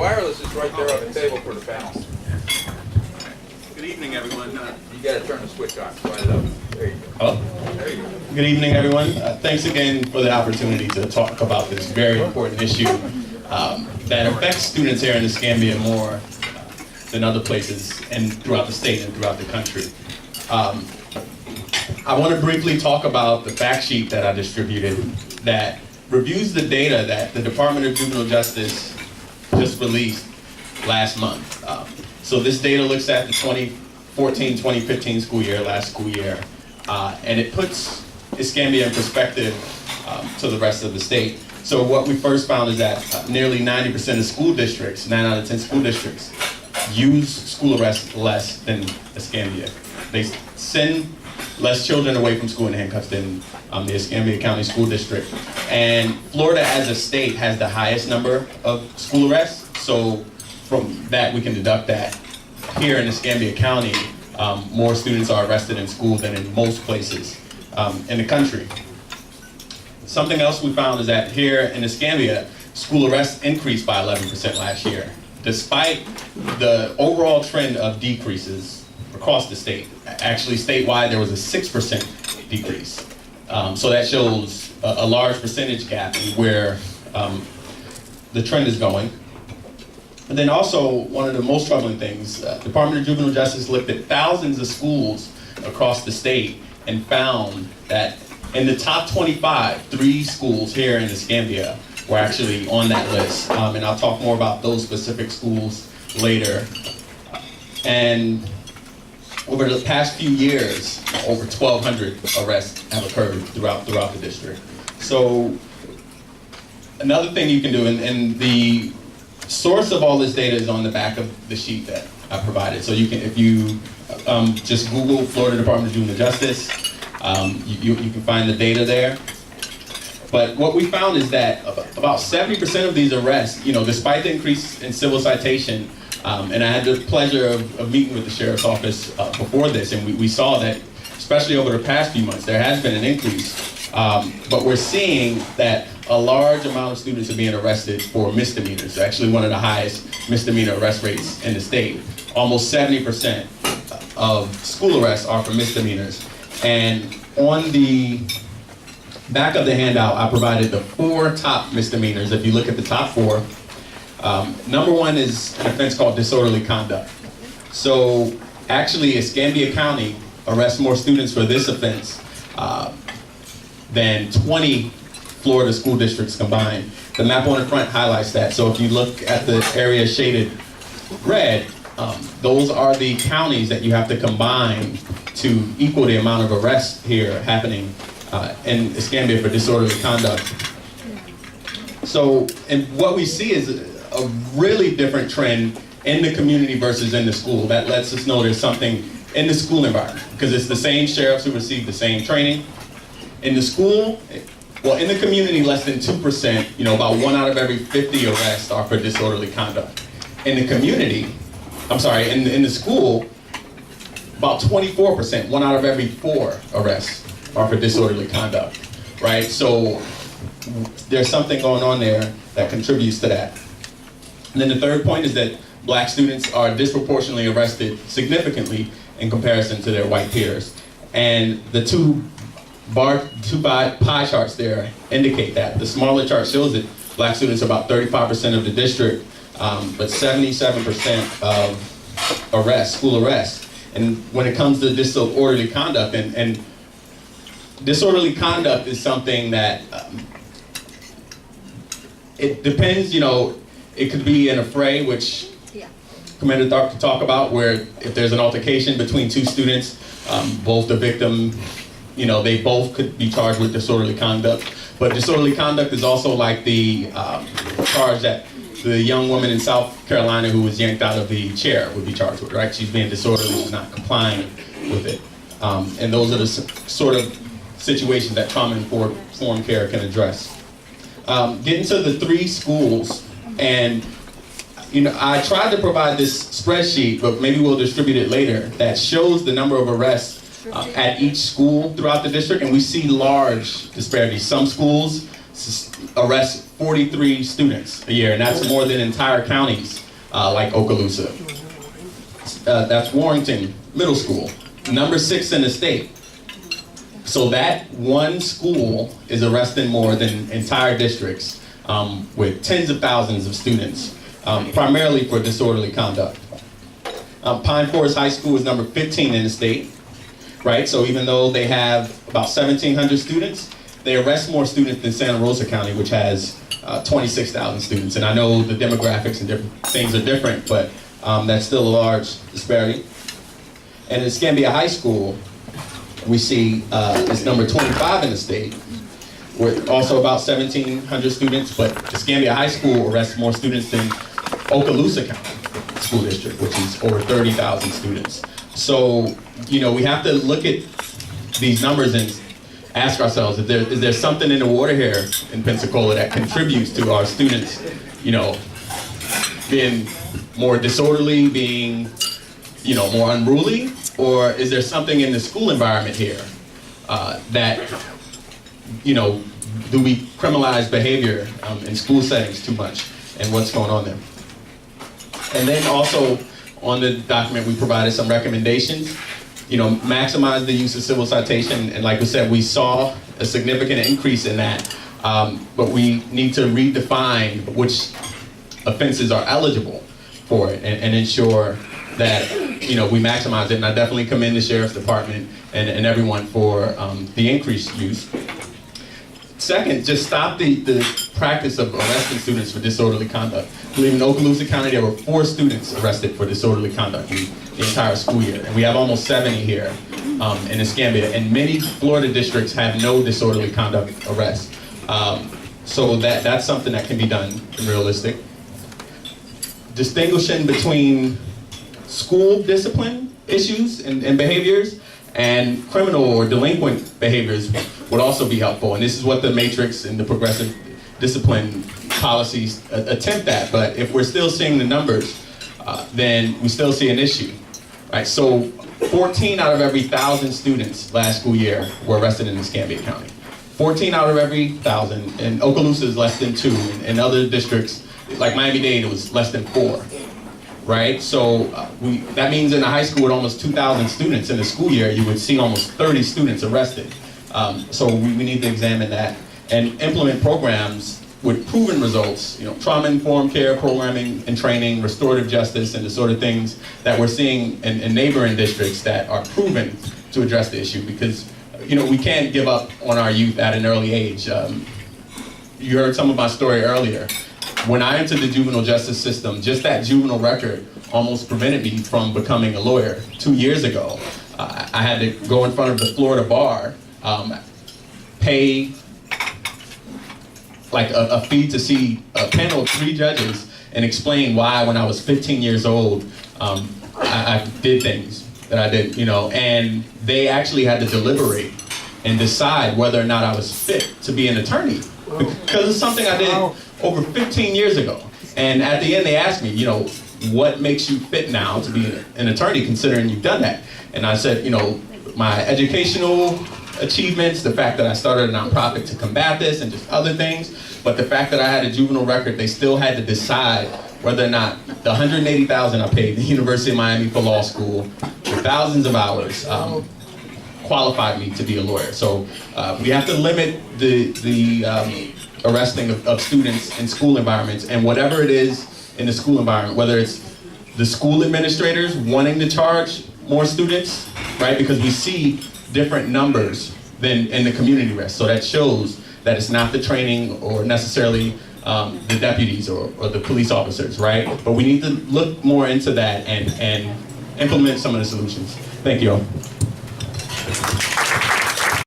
wireless is right there on the table for the panels. Good evening, everyone. You got to turn the switch on. Slide it up. There you go. There you go. Good evening, everyone. Thanks again for the opportunity to talk about this very important issue that affects students here in Escambia more than other places and throughout the state and throughout the country. I want to briefly talk about the fact sheet that I distributed that reviews the data that the Department of Juvenile Justice just released last month. So this data looks at the 2014-2015 school year, last school year, and it puts Escambia in perspective to the rest of the state. So what we first found is that nearly 90% of school districts, 9 out of 10 school districts, use school arrest less than Escambia. They send less children away from school in handcuffs than the Escambia County School District. And Florida as a state has the highest number of school arrests. So from that we can deduct that here in Escambia County, more students are arrested in school than in most places in the country. Something else we found is that here in Escambia, school arrests increased by 11% last year, despite the overall trend of decreases across the state. Actually, statewide, there was a 6% decrease. So that shows a large percentage gap in where the trend is going. And then also, one of the most troubling things, Department of Juvenile Justice looked at thousands of schools across the state and found that in the top 25, 3 schools here in Escambia were actually on that list. And I'll talk more about those specific schools later. And over the past few years, over 1,200 arrests have occurred throughout the district. So another thing you can do, and the source of all this data is on the back of the sheet that I provided. So you can, if you just Google Florida Department of Juvenile Justice, you can find the data there. But what we found is that about 70% of these arrests, despite the increase in civil citation, and I had the pleasure of meeting with the Sheriff's Office before this, and we saw that, especially over the past few months, there has been an increase. But we're seeing that a large amount of students are being arrested for misdemeanors. Actually, one of the highest misdemeanor arrest rates in the state. Almost 70% of school arrests are for misdemeanors. And on the back of the handout, I provided the 4 top misdemeanors. If you look at the top 4, number 1 is an offense called disorderly conduct. So actually, Escambia County arrests more students for this offense than 20 Florida school districts combined. The map on the front highlights that. So if you look at the area shaded red, those are the counties that you have to combine to equal the amount of arrests here happening in Escambia for disorderly conduct. So, and what we see is a really different trend in the community versus in the school. That lets us know there's something in the school environment, because it's the same sheriffs who receive the same training. In the school, well, in the community, less than 2%, about 1 out of every 50 arrests are for disorderly conduct. In the community, in the school, about 24%, 1 out of every 4 arrests are for disorderly conduct, right? So there's something going on there that contributes to that. And then the third point is that black students are disproportionately arrested significantly in comparison to their white peers. And the two pie charts there indicate that. The smaller chart shows that black students are about 35% of the district, but 77% of arrests, school arrests. And when it comes to disorderly conduct, and disorderly conduct is something that it depends, it could be in a fray, which Commander Tharp could talk about, where if there's an altercation between 2 students, both the victim, they both could be charged with disorderly conduct. But disorderly conduct is also like the charge that the young woman in South Carolina who was yanked out of the chair would be charged with, right? She's being disorderly, she's not complying with it. And those are the sort of situations that trauma-informed care can address. Getting to the 3 schools, and I tried to provide this spreadsheet, but maybe we'll distribute it later, that shows the number of arrests at each school throughout the district, and we see large disparities. Some schools arrests 43 students a year, and that's more than entire counties like Okaloosa. That's Warrington Middle School, number 6 in the state. So that one school is arresting more than entire districts with tens of thousands of students, primarily for disorderly conduct. Pine Forest High School is number 15 in the state, right? So even though they have about 1,700 students, they arrest more students than Santa Rosa County, which has 26,000 students. And I know the demographics and different things are different, but that's still a large disparity. And in Escambia High School, we see it's number 25 in the state, with also about 1,700 students, but Escambia High School arrests more students than Okaloosa County School District, which is over 30,000 students. So, you know, we have to look at these numbers and ask ourselves, is there something in the water here in Pensacola that contributes to our students, you know, being more disorderly, being, you know, more unruly? Or is there something in the school environment here that, you know, do we criminalize behavior in school settings too much, and what's going on there? And then also on the document we provided some recommendations. You know, maximize the use of civil citation, and like we said, we saw a significant increase in that, but we need to redefine which offenses are eligible for it and ensure that, you know, we maximize it. And I definitely commend the Sheriff's Department and everyone for the increased use. Second, just stop the practice of arresting students for disorderly conduct. I believe in Okaloosa County there were 4 students arrested for disorderly conduct in the entire school year. And we have almost 70 here in Escambia. And many Florida districts have no disorderly conduct arrests. So that's something that can be done and realistic. Distinguishing between school discipline issues and behaviors and criminal or delinquent behaviors would also be helpful. And this is what the matrix and the progressive discipline policies attempt at. But if we're still seeing the numbers, then we still see an issue, right? So 14 out of every 1,000 students last school year were arrested in Escambia County. 14 out of every 1,000, and Okaloosa is less than 2. In other districts, like Miami-Dade, it was less than 4. Right, so that means in a high school with almost 2,000 students in the school year, you would see almost 30 students arrested. So we need to examine that and implement programs with proven results, you know, trauma-informed care programming and training, restorative justice, and the sort of things that we're seeing in neighboring districts that are proven to address the issue. Because, you know, we can't give up on our youth at an early age. You heard some of my story earlier. When I entered the juvenile justice system, just that juvenile record almost prevented me from becoming a lawyer. 2 years ago, I had to go in front of the Florida bar, pay like a fee to see a panel of 3 judges and explain why, when I was 15 years old, I did things that I did, you know, and they actually had to deliberate and decide whether or not I was fit to be an attorney, because it's something I did over 15 years ago. And at the end they asked me, you know, what makes you fit now to be an attorney considering you've done that? And I said, you know, my educational achievements, the fact that I started a nonprofit to combat this and just other things, but the fact that I had a juvenile record, they still had to decide whether or not the $180,000 I paid the University of Miami for law school for thousands of hours qualified me to be a lawyer. So we have to limit the arresting of students in school environments, and whatever it is in the school environment, whether it's the school administrators wanting to charge more students, right? Because we see different numbers than in the community rest. So that shows that it's not the training or necessarily the deputies or the police officers, right? But we need to look more into that and implement some of the solutions. Thank you all.